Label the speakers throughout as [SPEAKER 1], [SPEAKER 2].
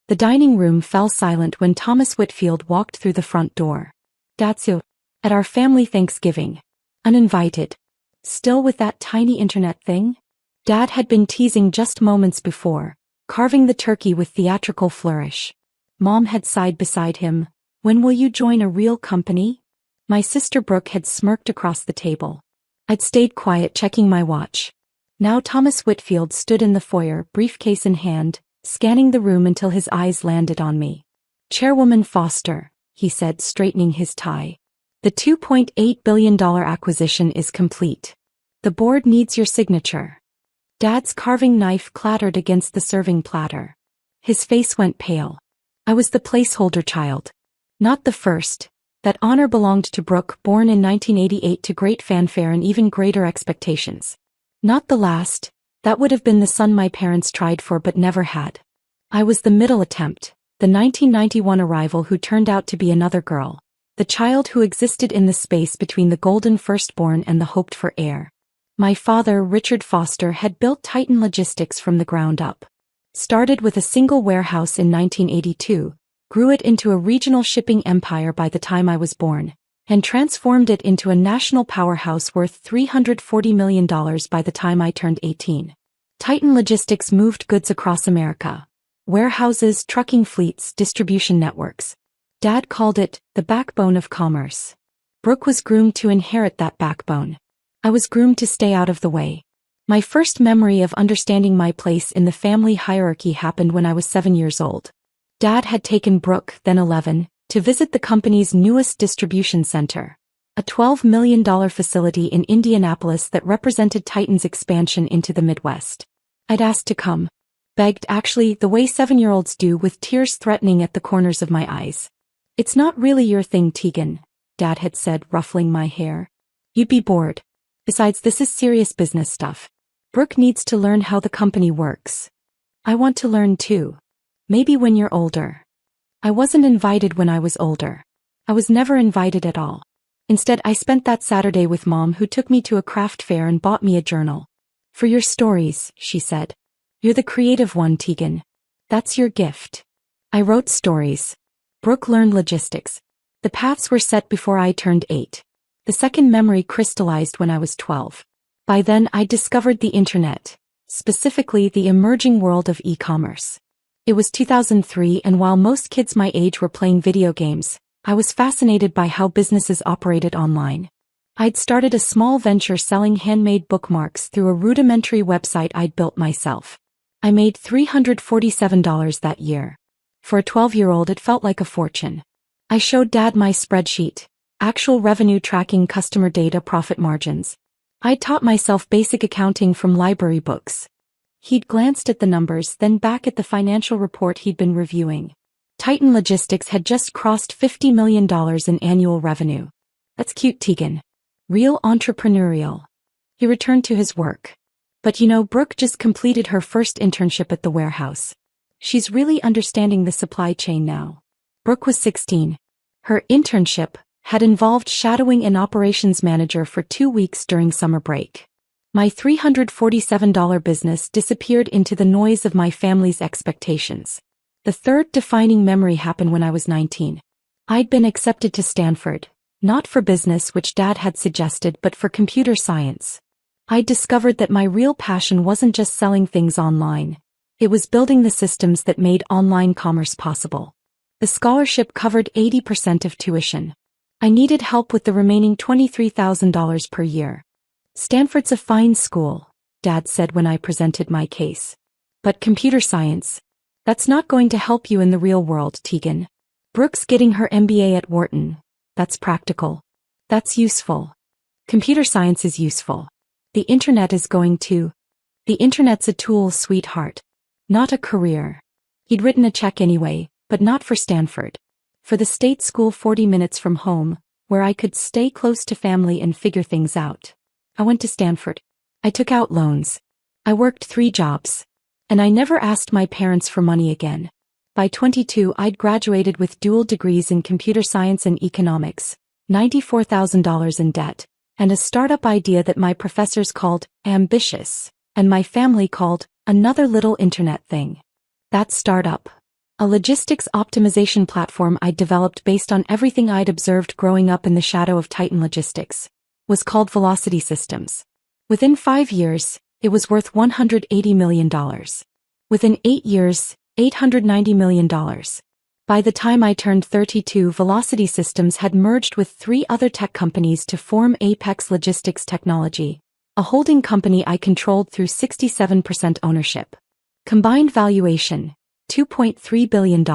[SPEAKER 1] The dining room fell silent when Thomas Whitfield walked through the front door. "That's you. At our family Thanksgiving. Uninvited. Still with that tiny internet thing?" Dad had been teasing just moments before, carving the turkey with theatrical flourish. Mom had sighed beside him. "When will you join a real company?" My sister Brooke had smirked across the table. I'd stayed quiet, checking my watch. Now Thomas Whitfield stood in the foyer, briefcase in hand, scanning the room until his eyes landed on me. "Chairwoman Foster," he said, straightening his tie. "The $2.8 billion acquisition is complete. The board needs your signature." Dad's carving knife clattered against the serving platter. His face went pale. I was the placeholder child. Not the first. That honor belonged to Brooke, born in 1988 to great fanfare and even greater expectations. Not the last. That would have been the son my parents tried for but never had. I was the middle attempt, the 1991 arrival who turned out to be another girl. The child who existed in the space between the golden firstborn and the hoped-for heir. My father, Richard Foster, had built Titan Logistics from the ground up. Started with a single warehouse in 1982, grew it into a regional shipping empire by the time I was born, and transformed it into a national powerhouse worth $340 million by the time I turned 18. Titan Logistics moved goods across America. Warehouses, trucking fleets, distribution networks. Dad called it the backbone of commerce. Brooke was groomed to inherit that backbone. I was groomed to stay out of the way. My first memory of understanding my place in the family hierarchy happened when I was 7 years old. Dad had taken Brooke, then 11, to visit the company's newest distribution center, a $12 million facility in Indianapolis that represented Titan's expansion into the Midwest. I'd asked to come. Begged, actually, the way 7-year-olds do, with tears threatening at the corners of my eyes. "It's not really your thing, Tegan," Dad had said, ruffling my hair. "You'd be bored. Besides, this is serious business stuff. Brooke needs to learn how the company works." "I want to learn too. Maybe when you're older." I wasn't invited when I was older. I was never invited at all. Instead, I spent that Saturday with Mom, who took me to a craft fair and bought me a journal. "For your stories," she said. "You're the creative one, Tegan. That's your gift." I wrote stories. Brooke learned logistics. The paths were set before I turned 8. The second memory crystallized when I was 12. By then, I discovered the internet, specifically the emerging world of e-commerce. It was 2003, and while most kids my age were playing video games, I was fascinated by how businesses operated online. I'd started a small venture selling handmade bookmarks through a rudimentary website I'd built myself. I made $347 that year. For a 12-year-old, it felt like a fortune. I showed Dad my spreadsheet, actual revenue tracking, customer data, profit margins. I'd taught myself basic accounting from library books. He'd glanced at the numbers, then back at the financial report he'd been reviewing. Titan Logistics had just crossed $50 million in annual revenue. "That's cute, Tegan. Real entrepreneurial." He returned to his work. "But you know, Brooke just completed her first internship at the warehouse. She's really understanding the supply chain now." Brooke was 16. Her internship had involved shadowing an operations manager for 2 weeks during summer break. My $347 business disappeared into the noise of my family's expectations. The third defining memory happened when I was 19. I'd been accepted to Stanford, not for business, which Dad had suggested, but for computer science. I discovered that my real passion wasn't just selling things online. It was building the systems that made online commerce possible. The scholarship covered 80% of tuition. I needed help with the remaining $23,000 per year. "Stanford's a fine school," Dad said when I presented my case. "But computer science, that's not going to help you in the real world, Tegan. Brooke's getting her MBA at Wharton. That's practical. That's useful. Computer science is useful. The internet is going to. The internet's a tool, sweetheart. Not a career." He'd written a check anyway, but not for Stanford. For the state school 40 minutes from home, where I could stay close to family and figure things out. I went to Stanford. I took out loans. I worked 3 jobs. And I never asked my parents for money again. By 22, I'd graduated with dual degrees in computer science and economics, $94,000 in debt, and a startup idea that my professors called ambitious, and my family called another little internet thing. That startup. a logistics optimization platform I'd developed based on everything I'd observed growing up in the shadow of Titan Logistics, was called Velocity Systems. Within 5 years, it was worth $180 million. Within 8 years, $890 million. By the time I turned 32, Velocity Systems had merged with 3 other tech companies to form Apex Logistics Technology, a holding company I controlled through 67% ownership. Combined valuation, $2.3 billion.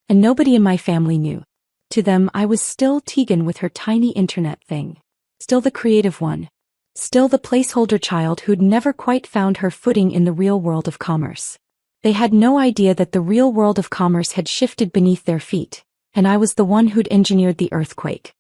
[SPEAKER 1] And nobody in my family knew. To them, I was still Tegan with her tiny internet thing. Still the creative one. Still the placeholder child who'd never quite found her footing in the real world of commerce. They had no idea that the real world of commerce had shifted beneath their feet, and I was the one who'd engineered the earthquake.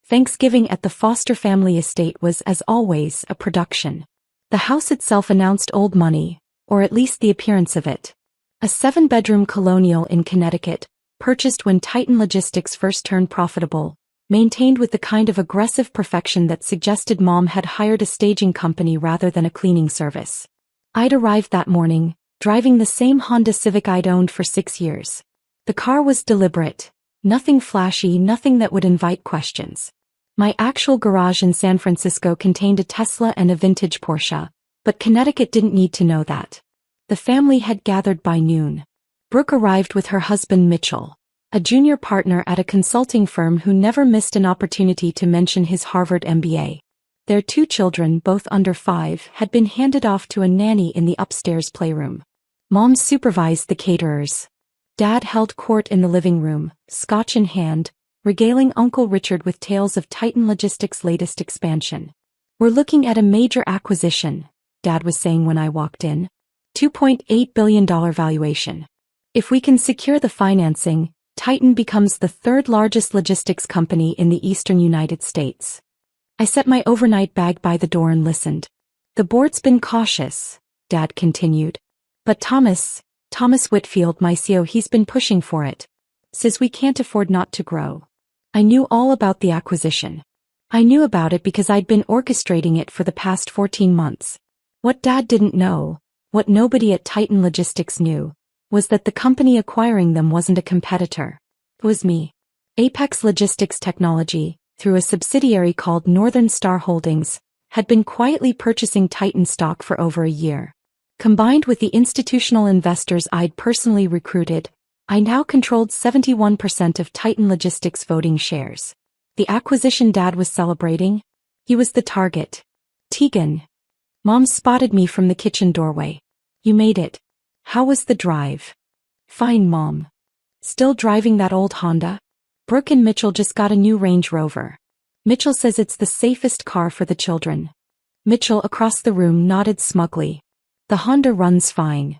[SPEAKER 1] Thanksgiving at the Foster family estate was, as always, a production. The house itself announced old money, or at least the appearance of it. A 7-bedroom colonial in Connecticut, purchased when Titan Logistics first turned profitable, maintained with the kind of aggressive perfection that suggested Mom had hired a staging company rather than a cleaning service. I'd arrived that morning, driving the same Honda Civic I'd owned for 6 years. The car was deliberate, nothing flashy, nothing that would invite questions. My actual garage in San Francisco contained a Tesla and a vintage Porsche, but Connecticut didn't need to know that. The family had gathered by noon. Brooke arrived with her husband Mitchell, a junior partner at a consulting firm who never missed an opportunity to mention his Harvard MBA. Their 2 children, both under 5, had been handed off to a nanny in the upstairs playroom. Mom supervised the caterers. Dad held court in the living room, scotch in hand, regaling Uncle Richard with tales of Titan Logistics' latest expansion. "We're looking at a major acquisition," Dad was saying when I walked in. $2.8 billion valuation. If we can secure the financing, Titan becomes the 3rd largest logistics company in the eastern United States. I set my overnight bag by the door and listened. "The board's been cautious," Dad continued. "But Thomas Whitfield, my CEO, he's been pushing for it. Says we can't afford not to grow." I knew all about the acquisition. I knew about it because I'd been orchestrating it for the past 14 months. What Dad didn't know, what nobody at Titan Logistics knew, was that the company acquiring them wasn't a competitor. It was me. Apex Logistics Technology, through a subsidiary called Northern Star Holdings, had been quietly purchasing Titan stock for over a year. Combined with the institutional investors I'd personally recruited, I now controlled 71% of Titan Logistics voting shares. The acquisition Dad was celebrating? He was the target. "Tegan." Mom spotted me from the kitchen doorway. "You made it. How was the drive?" "Fine, Mom." "Still driving that old Honda?" "Brooke and Mitchell just got a new Range Rover. Mitchell says it's the safest car for the children." Mitchell across the room nodded smugly. "The Honda runs fine."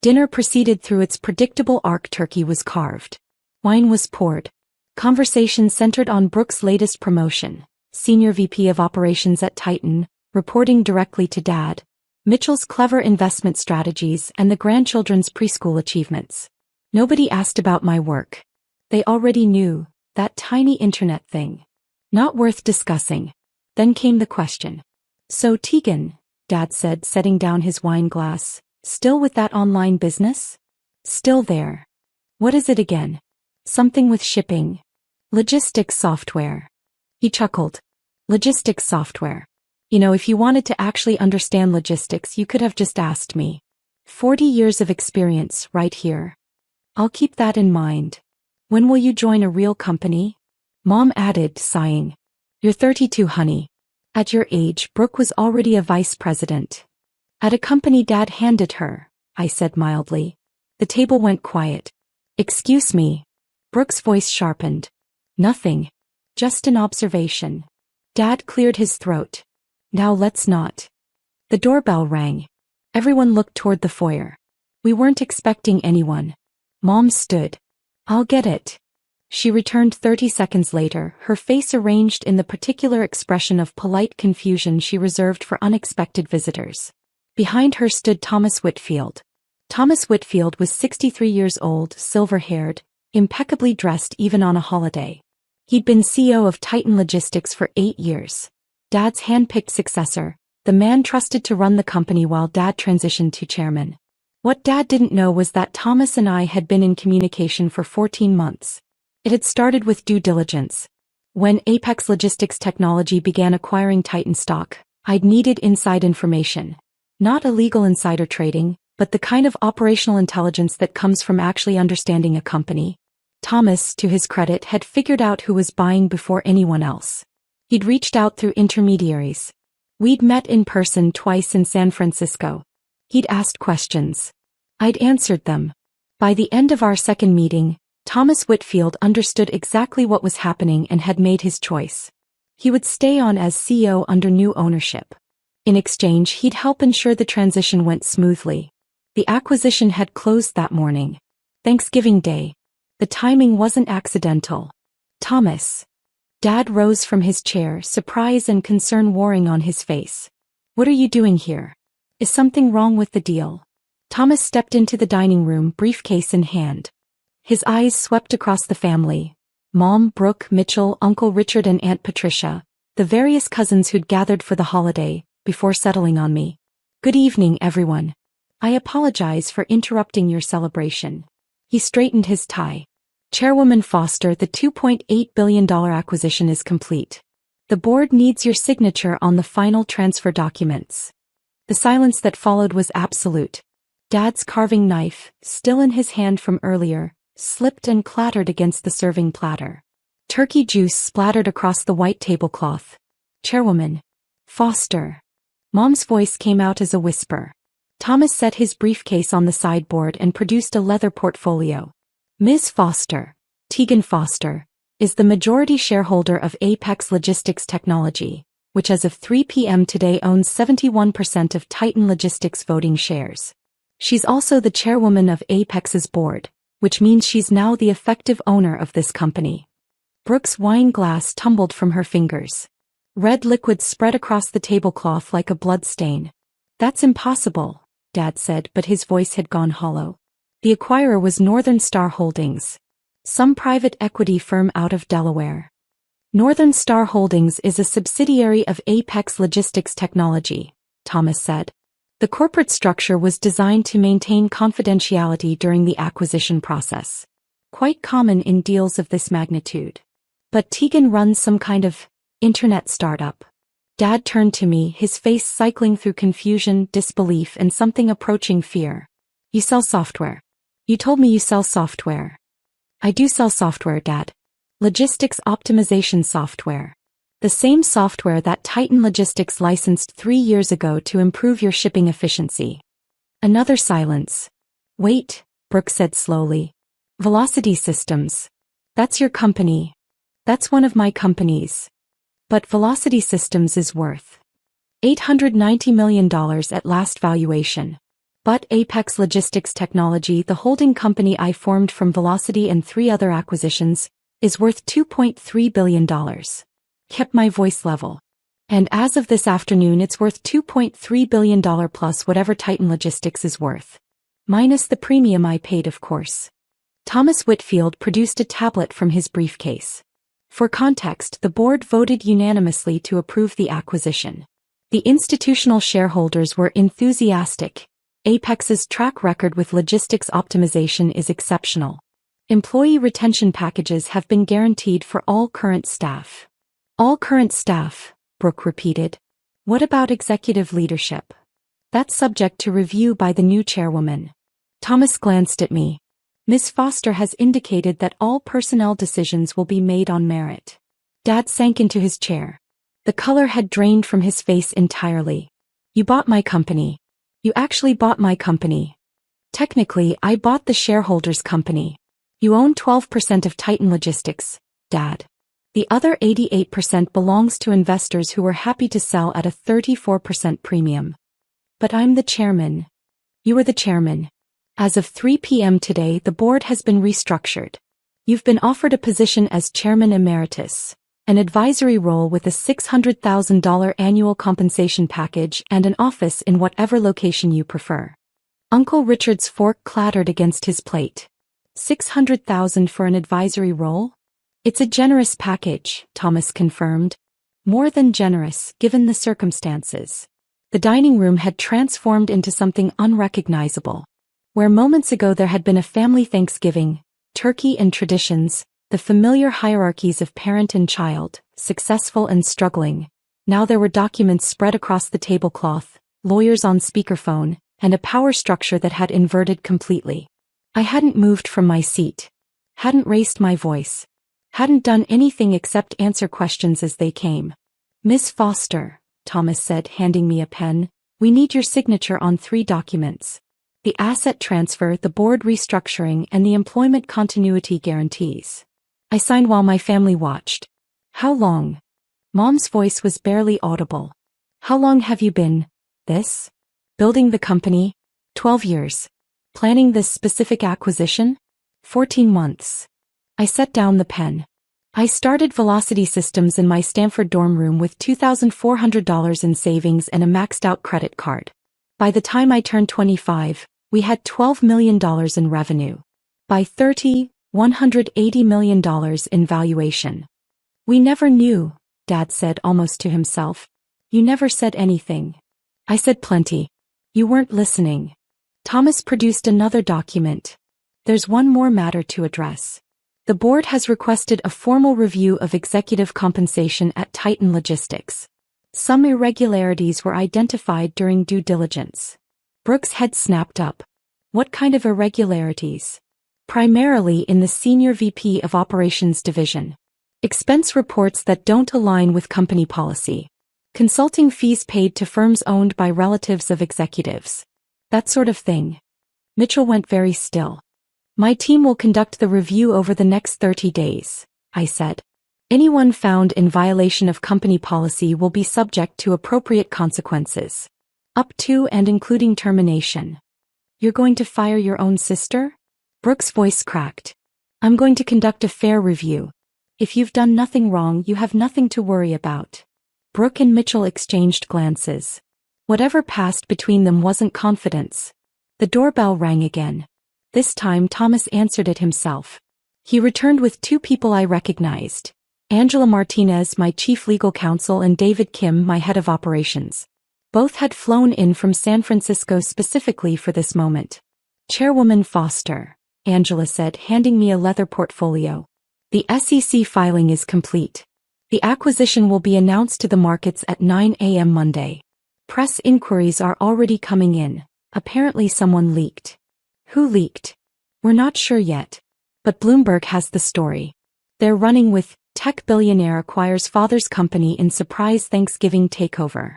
[SPEAKER 1] Dinner proceeded through its predictable arc. Turkey was carved. Wine was poured. Conversation centered on Brooke's latest promotion, Senior VP of Operations at Titan, reporting directly to Dad, Mitchell's clever investment strategies, and the grandchildren's preschool achievements. Nobody asked about my work. They already knew, that tiny internet thing. Not worth discussing. Then came the question. "So Tegan," Dad said, setting down his wine glass, "still with that online business?" "Still there." "What is it again?" "Something with shipping. Logistics software." He chuckled. "Logistics software. You know, if you wanted to actually understand logistics, you could have just asked me. 40 years of experience, right here. I'll keep that in mind. When will you join a real company?" Mom added, sighing. "You're 32, honey. At your age, Brooke was already a vice president." "At a company Dad handed her," I said mildly. The table went quiet. "Excuse me." Brooke's voice sharpened. "Nothing. Just an observation." Dad cleared his throat. "Now let's not." The doorbell rang. Everyone looked toward the foyer. We weren't expecting anyone. Mom stood. "I'll get it." She returned 30 seconds later, her face arranged in the particular expression of polite confusion she reserved for unexpected visitors. Behind her stood Thomas Whitfield. Thomas Whitfield was 63 years old, silver-haired, impeccably dressed even on a holiday. He'd been CEO of Titan Logistics for 8 years. Dad's hand-picked successor, the man trusted to run the company while Dad transitioned to chairman. What Dad didn't know was that Thomas and I had been in communication for 14 months. It had started with due diligence. When Apex Logistics Technology began acquiring Titan stock, I'd needed inside information. Not illegal insider trading, but the kind of operational intelligence that comes from actually understanding a company. Thomas, to his credit, had figured out who was buying before anyone else. He'd reached out through intermediaries. We'd met in person twice in San Francisco. He'd asked questions. I'd answered them. By the end of our second meeting, Thomas Whitfield understood exactly what was happening and had made his choice. He would stay on as CEO under new ownership. In exchange, he'd help ensure the transition went smoothly. The acquisition had closed that morning. Thanksgiving Day. The timing wasn't accidental. Thomas. Dad rose from his chair, surprise and concern warring on his face. What are you doing here? Is something wrong with the deal? Thomas stepped into the dining room, briefcase in hand. His eyes swept across the family. Mom, Brooke, Mitchell, Uncle Richard and Aunt Patricia, the various cousins who'd gathered for the holiday, before settling on me. Good evening, everyone. I apologize for interrupting your celebration. He straightened his tie. Chairwoman Foster, the $2.8 billion acquisition is complete. The board needs your signature on the final transfer documents. The silence that followed was absolute. Dad's carving knife, still in his hand from earlier, slipped and clattered against the serving platter. Turkey juice splattered across the white tablecloth. Chairwoman Foster. Mom's voice came out as a whisper. Thomas set his briefcase on the sideboard and produced a leather portfolio. Ms. Foster, Tegan Foster, is the majority shareholder of Apex Logistics Technology, which as of 3 p.m. today owns 71% of Titan Logistics voting shares. She's also the chairwoman of Apex's board, which means she's now the effective owner of this company. Brooke's wine glass tumbled from her fingers. Red liquid spread across the tablecloth like a blood stain. That's impossible, Dad said, but his voice had gone hollow. The acquirer was Northern Star Holdings, some private equity firm out of Delaware. Northern Star Holdings is a subsidiary of Apex Logistics Technology, Thomas said. The corporate structure was designed to maintain confidentiality during the acquisition process. Quite common in deals of this magnitude. But Tegan runs some kind of internet startup. Dad turned to me, his face cycling through confusion, disbelief, and something approaching fear. You sell software. You told me you sell software. I do sell software, Dad. Logistics optimization software. The same software that Titan Logistics licensed 3 years ago to improve your shipping efficiency. Another silence. Wait, Brooke said slowly. Velocity Systems. That's your company. That's one of my companies. But Velocity Systems is worth $890 million at last valuation. But Apex Logistics Technology, the holding company I formed from Velocity and 3 other acquisitions, is worth $2.3 billion. Kept my voice level. And as of this afternoon it's worth $2.3 billion plus whatever Titan Logistics is worth. Minus the premium I paid, of course. Thomas Whitfield produced a tablet from his briefcase. For context, the board voted unanimously to approve the acquisition. The institutional shareholders were enthusiastic. Apex's track record with logistics optimization is exceptional. Employee retention packages have been guaranteed for all current staff. All current staff, Brooke repeated. What about executive leadership? That's subject to review by the new chairwoman. Thomas glanced at me. Ms. Foster has indicated that all personnel decisions will be made on merit. Dad sank into his chair. The color had drained from his face entirely. You bought my company. You actually bought my company. Technically, I bought the shareholders' company. You own 12% of Titan Logistics, Dad. The other 88% belongs to investors who were happy to sell at a 34% premium. But I'm the chairman. You are the chairman. As of 3 p.m. today, the board has been restructured. You've been offered a position as chairman emeritus, an advisory role with a $600,000 annual compensation package and an office in whatever location you prefer. Uncle Richard's fork clattered against his plate. $600,000 for an advisory role? It's a generous package, Thomas confirmed. More than generous, given the circumstances. The dining room had transformed into something unrecognizable. Where moments ago there had been a family Thanksgiving, turkey and traditions, the familiar hierarchies of parent and child, successful and struggling. Now there were documents spread across the tablecloth, lawyers on speakerphone, and a power structure that had inverted completely. I hadn't moved from my seat. Hadn't raised my voice. Hadn't done anything except answer questions as they came. "Miss Foster," Thomas said, handing me a pen, "we need your signature on 3 documents. The asset transfer, the board restructuring, and the employment continuity guarantees." I signed while my family watched. "How long?" Mom's voice was barely audible. "How long have you been, this? Building the company?" 12 years. "Planning this specific acquisition?" 14 months. I set down the pen. I started Velocity Systems in my Stanford dorm room with $2,400 in savings and a maxed-out credit card. By the time I turned 25, we had $12 million in revenue. By 30, $180 million in valuation. "We never knew," Dad said almost to himself. "You never said anything." I said plenty. "You weren't listening." Thomas produced another document. "There's one more matter to address. The board has requested a formal review of executive compensation at Titan Logistics. Some irregularities were identified during due diligence." Brooke's head snapped up. "What kind of irregularities?" "Primarily in the Senior VP of Operations Division. Expense reports that don't align with company policy. Consulting fees paid to firms owned by relatives of executives. That sort of thing." Mitchell went very still. "My team will conduct the review over the next 30 days, I said. "Anyone found in violation of company policy will be subject to appropriate consequences. Up to and including termination." "You're going to fire your own sister?" Brooke's voice cracked. "I'm going to conduct a fair review. If you've done nothing wrong, you have nothing to worry about." Brooke and Mitchell exchanged glances. Whatever passed between them wasn't confidence. The doorbell rang again. This time Thomas answered it himself. He returned with 2 people I recognized. Angela Martinez, my chief legal counsel, and David Kim, my head of operations. Both had flown in from San Francisco specifically for this moment. "Chairwoman Foster," Angela said, handing me a leather portfolio. "The SEC filing is complete. The acquisition will be announced to the markets at 9 a.m. Monday. Press inquiries are already coming in. Apparently someone leaked." "Who leaked?" "We're not sure yet. But Bloomberg has the story. They're running with tech billionaire acquires father's company in surprise Thanksgiving takeover."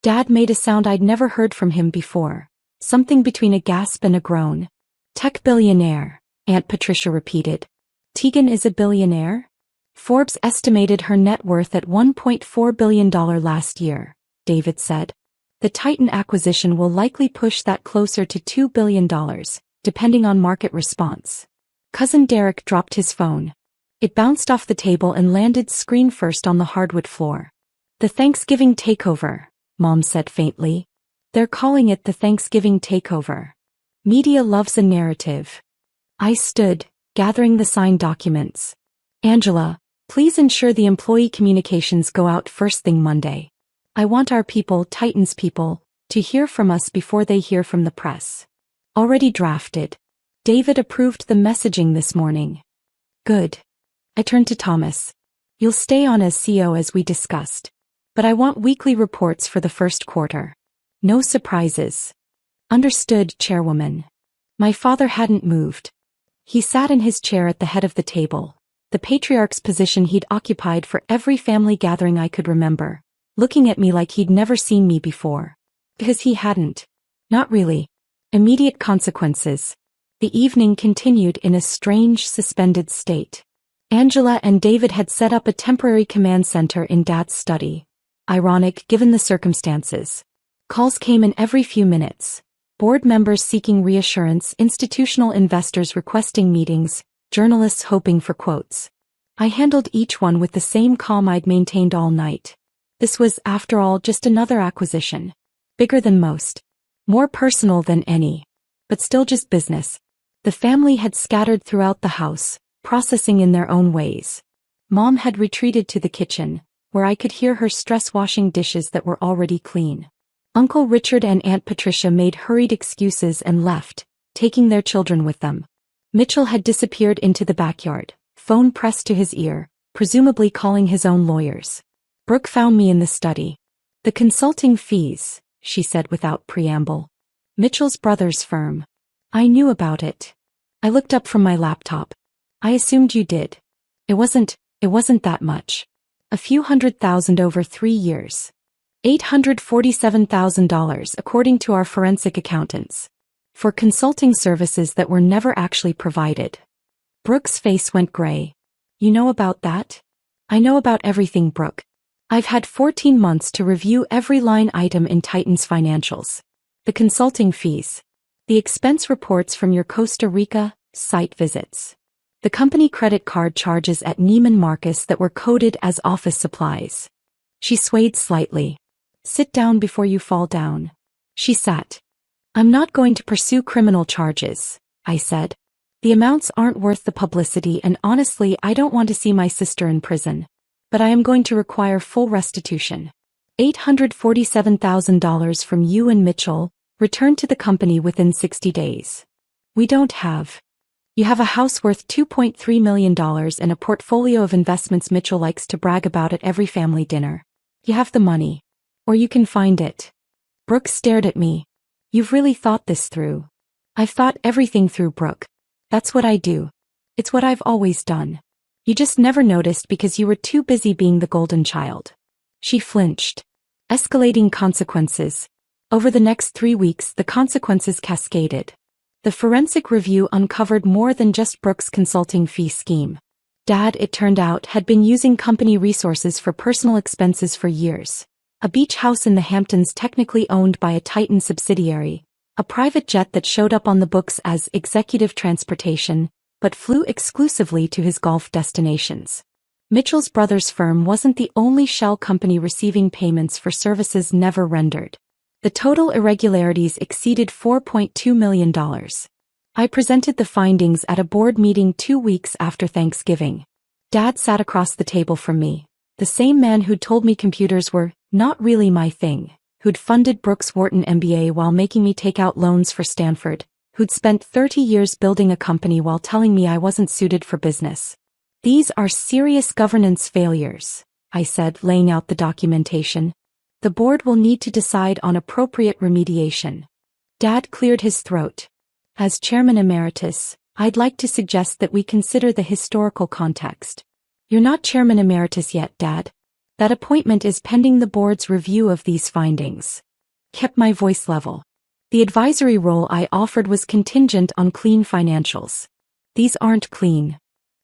[SPEAKER 1] Dad made a sound I'd never heard from him before. Something between a gasp and a groan. "Tech billionaire," Aunt Patricia repeated. "Tegan is a billionaire?" "Forbes estimated her net worth at $1.4 billion last year," David said. "The Titan acquisition will likely push that closer to $2 billion, depending on market response." Cousin Derek dropped his phone. It bounced off the table and landed screen first on the hardwood floor. "The Thanksgiving takeover," Mom said faintly. "They're calling it the Thanksgiving takeover. Media loves a narrative." I stood, gathering the signed documents. "Angela, please ensure the employee communications go out first thing Monday. I want our people, Titan's people, to hear from us before they hear from the press." "Already drafted. David approved the messaging this morning." "Good." I turned to Thomas. "You'll stay on as CEO as we discussed. But I want weekly reports for the first quarter. No surprises." "Understood, Chairwoman." My father hadn't moved. He sat in his chair at the head of the table, the patriarch's position he'd occupied for every family gathering I could remember, looking at me like he'd never seen me before. Because he hadn't. Not really. Immediate consequences. The evening continued in a strange, suspended state. Angela and David had set up a temporary command center in Dad's study. Ironic, given the circumstances. Calls came in every few minutes. Board members seeking reassurance, institutional investors requesting meetings, journalists hoping for quotes. I handled each one with the same calm I'd maintained all night. This was, after all, just another acquisition. Bigger than most. More personal than any. But still just business. The family had scattered throughout the house, processing in their own ways. Mom had retreated to the kitchen, where I could hear her stress washing dishes that were already clean. Uncle Richard and Aunt Patricia made hurried excuses and left, taking their children with them. Mitchell had disappeared into the backyard, phone pressed to his ear, presumably calling his own lawyers. Brooke found me in the study. The consulting fees, she said without preamble. Mitchell's brother's firm. I knew about it. I looked up from my laptop. I assumed you did. It wasn't that much. A few $100,000 over 3 years. $847,000 according to our forensic accountants. For consulting services that were never actually provided. Brooke's face went gray. You know about that? I know about everything, Brooke. I've had 14 months to review every line item in Titan's financials. The consulting fees. The expense reports from your Costa Rica site visits. The company credit card charges at Neiman Marcus that were coded as office supplies. She swayed slightly. Sit down before you fall down. She sat. I'm not going to pursue criminal charges, I said. The amounts aren't worth the publicity, and honestly I don't want to see my sister in prison. But I am going to require full restitution. $847,000 from you and Mitchell, returned to the company within 60 days. We don't have. You have a house worth $2.3 million and a portfolio of investments Mitchell likes to brag about at every family dinner. You have the money. Or you can find it. Brooke stared at me. You've really thought this through. I've thought everything through, Brooke. That's what I do. It's what I've always done. You just never noticed because you were too busy being the golden child. She flinched. Escalating consequences. Over the next 3 weeks, the consequences cascaded. The forensic review uncovered more than just Brooke's consulting fee scheme. Dad, it turned out, had been using company resources for personal expenses for years. A beach house in the Hamptons technically owned by a Titan subsidiary, a private jet that showed up on the books as executive transportation, but flew exclusively to his golf destinations. Mitchell's brother's firm wasn't the only shell company receiving payments for services never rendered. The total irregularities exceeded $4.2 million. I presented the findings at a board meeting 2 weeks after Thanksgiving. Dad sat across the table from me, the same man who'd told me computers were not really my thing, who'd funded Brooke's Wharton MBA while making me take out loans for Stanford, who'd spent 30 years building a company while telling me I wasn't suited for business. These are serious governance failures, I said, laying out the documentation. The board will need to decide on appropriate remediation. Dad cleared his throat. As chairman emeritus, I'd like to suggest that we consider the historical context. You're not chairman emeritus yet, Dad. That appointment is pending the board's review of these findings. Kept my voice level. The advisory role I offered was contingent on clean financials. These aren't clean.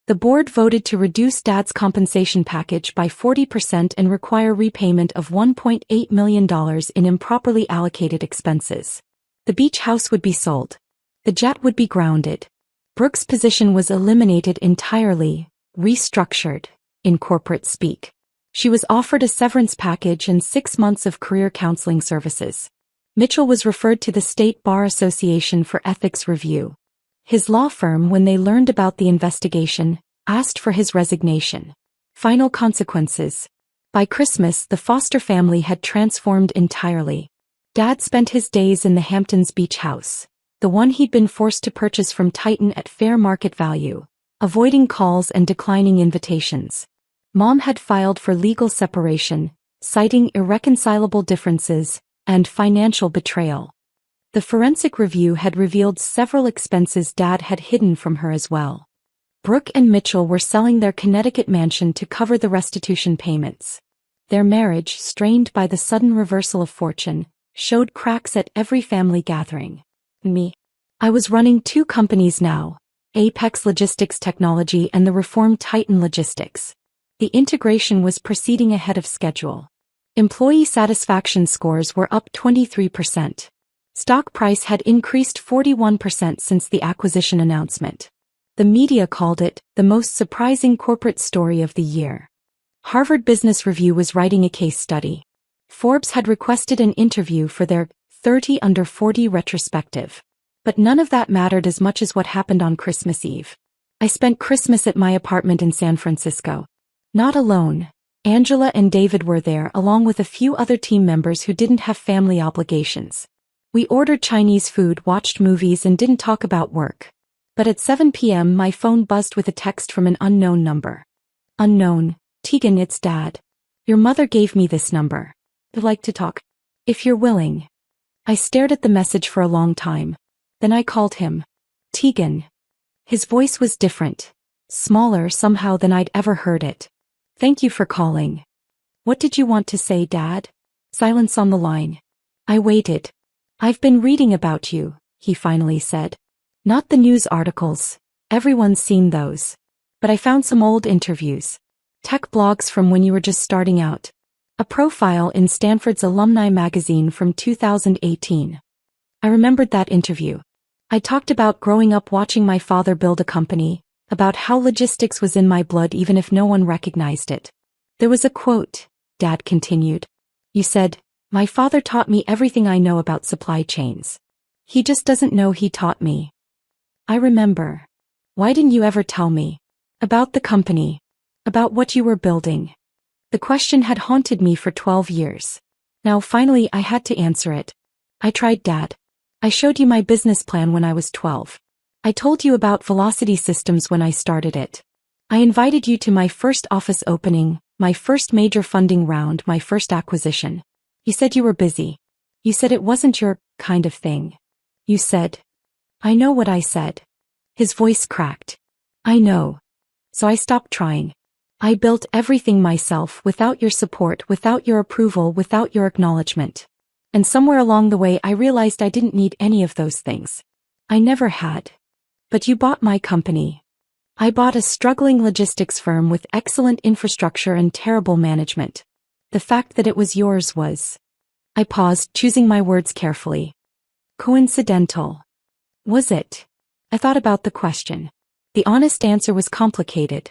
[SPEAKER 1] The board voted to reduce Dad's compensation package by 40% and require repayment of $1.8 million in improperly allocated expenses. The beach house would be sold. The jet would be grounded. Brooke's position was eliminated entirely, restructured, in corporate speak. She was offered a severance package and 6 months of career counseling services. Mitchell was referred to the State Bar Association for ethics review. His law firm, when they learned about the investigation, asked for his resignation. Final consequences. By Christmas, the Foster family had transformed entirely. Dad spent his days in the Hamptons beach house, the one he'd been forced to purchase from Titan at fair market value, avoiding calls and declining invitations. Mom had filed for legal separation, citing irreconcilable differences and financial betrayal. The forensic review had revealed several expenses Dad had hidden from her as well. Brooke and Mitchell were selling their Connecticut mansion to cover the restitution payments. Their marriage, strained by the sudden reversal of fortune, showed cracks at every family gathering. Me. I was running 2 companies now, Apex Logistics Technology and the reformed Titan Logistics. The integration was proceeding ahead of schedule. Employee satisfaction scores were up 23%. Stock price had increased 41% since the acquisition announcement. The media called it the most surprising corporate story of the year. Harvard Business Review was writing a case study. Forbes had requested an interview for their 30 Under 40 retrospective. But none of that mattered as much as what happened on Christmas Eve. I spent Christmas at my apartment in San Francisco. Not alone. Angela and David were there along with a few other team members who didn't have family obligations. We ordered Chinese food, watched movies, and didn't talk about work. But at 7 p.m. my phone buzzed with a text from an unknown number. Unknown. Tegan, it's Dad. Your mother gave me this number. I'd like to talk. If you're willing. I stared at the message for a long time. Then I called him. Tegan. His voice was different. Smaller somehow than I'd ever heard it. Thank you for calling. What did you want to say, Dad? Silence on the line. I waited. I've been reading about you, he finally said. Not the news articles. Everyone's seen those. But I found some old interviews. Tech blogs from when you were just starting out. A profile in Stanford's alumni magazine from 2018. I remembered that interview. I talked about growing up watching my father build a company, about how logistics was in my blood even if no one recognized it. There was a quote, Dad continued. You said, my father taught me everything I know about supply chains. He just doesn't know he taught me. I remember. Why didn't you ever tell me? About the company. About what you were building. The question had haunted me for 12 years. Now finally I had to answer it. I tried, Dad. I showed you my business plan when I was 12. I told you about Velocity Systems when I started it. I invited you to my first office opening, my first major funding round, my first acquisition. You said you were busy. You said it wasn't your kind of thing. You said. I know what I said. His voice cracked. I know. So I stopped trying. I built everything myself without your support, without your approval, without your acknowledgement. And somewhere along the way I realized I didn't need any of those things. I never had. But you bought my company. I bought a struggling logistics firm with excellent infrastructure and terrible management. The fact that it was yours was. I paused, choosing my words carefully. Coincidental. Was it? I thought about the question. The honest answer was complicated.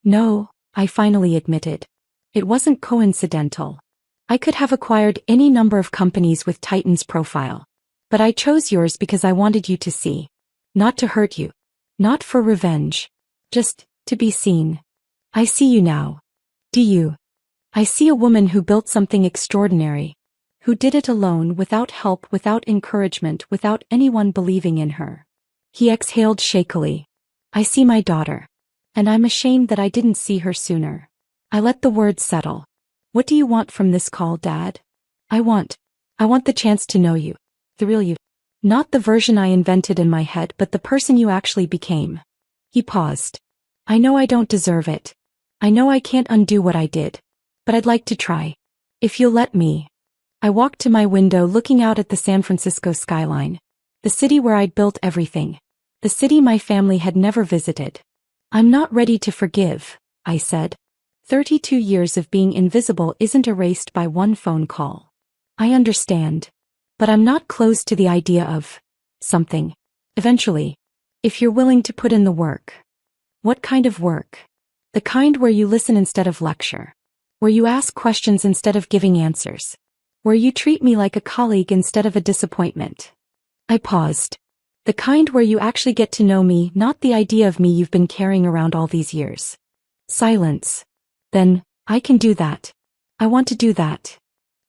[SPEAKER 1] No, I finally admitted. It wasn't coincidental. I could have acquired any number of companies with Titan's profile. But I chose yours because I wanted you to see. Not to hurt you. Not for revenge. Just to be seen. I see you now. Do you? I see a woman who built something extraordinary. Who did it alone, without help, without encouragement, without anyone believing in her. He exhaled shakily. I see my daughter. And I'm ashamed that I didn't see her sooner. I let the words settle. What do you want from this call, Dad? I want the chance to know you. The real you. Not the version I invented in my head, but the person you actually became. He paused. I know I don't deserve it. I know I can't undo what I did. But I'd like to try. If you'll let me. I walked to my window, looking out at the San Francisco skyline. The city where I'd built everything. The city my family had never visited. I'm not ready to forgive, I said. 32 years of being invisible isn't erased by one phone call. I understand. But I'm not close to the idea of something. Eventually. If you're willing to put in the work. What kind of work? The kind where you listen instead of lecture. Where you ask questions instead of giving answers. Where you treat me like a colleague instead of a disappointment. I paused. The kind where you actually get to know me, not the idea of me you've been carrying around all these years. Silence. Then, I can do that. I want to do that.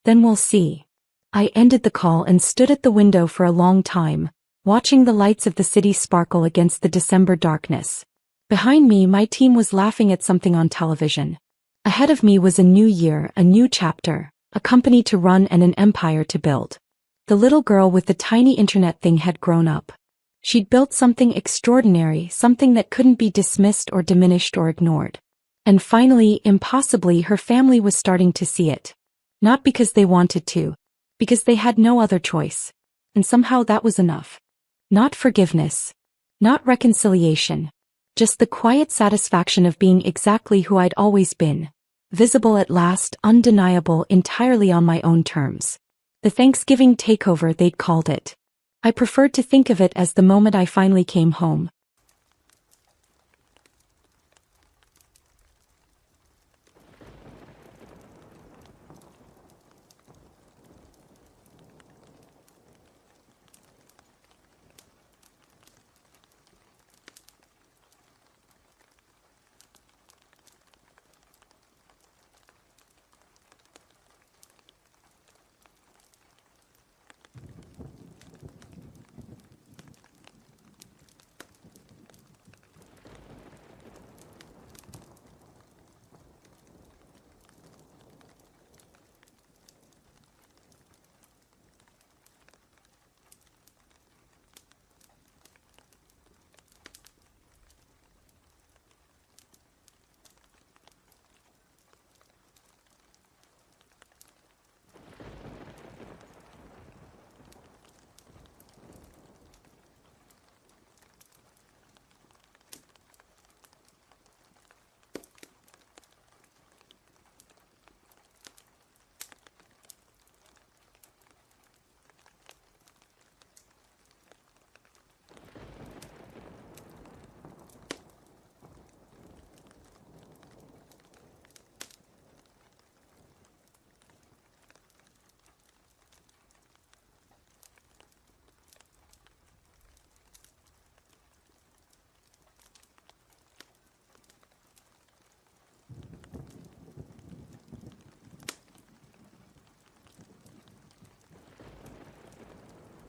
[SPEAKER 1] Then we'll see. I ended the call and stood at the window for a long time, watching the lights of the city sparkle against the December darkness. Behind me, my team was laughing at something on television. Ahead of me was a new year, a new chapter, a company to run and an empire to build. The little girl with the tiny internet thing had grown up. She'd built something extraordinary, something that couldn't be dismissed or diminished or ignored. And finally, impossibly, her family was starting to see it. Not because they wanted to. Because they had no other choice. And somehow that was enough. Not forgiveness. Not reconciliation. Just the quiet satisfaction of being exactly who I'd always been. Visible at last, undeniable, entirely on my own terms. The Thanksgiving takeover, they'd called it. I preferred to think of it as the moment I finally came home,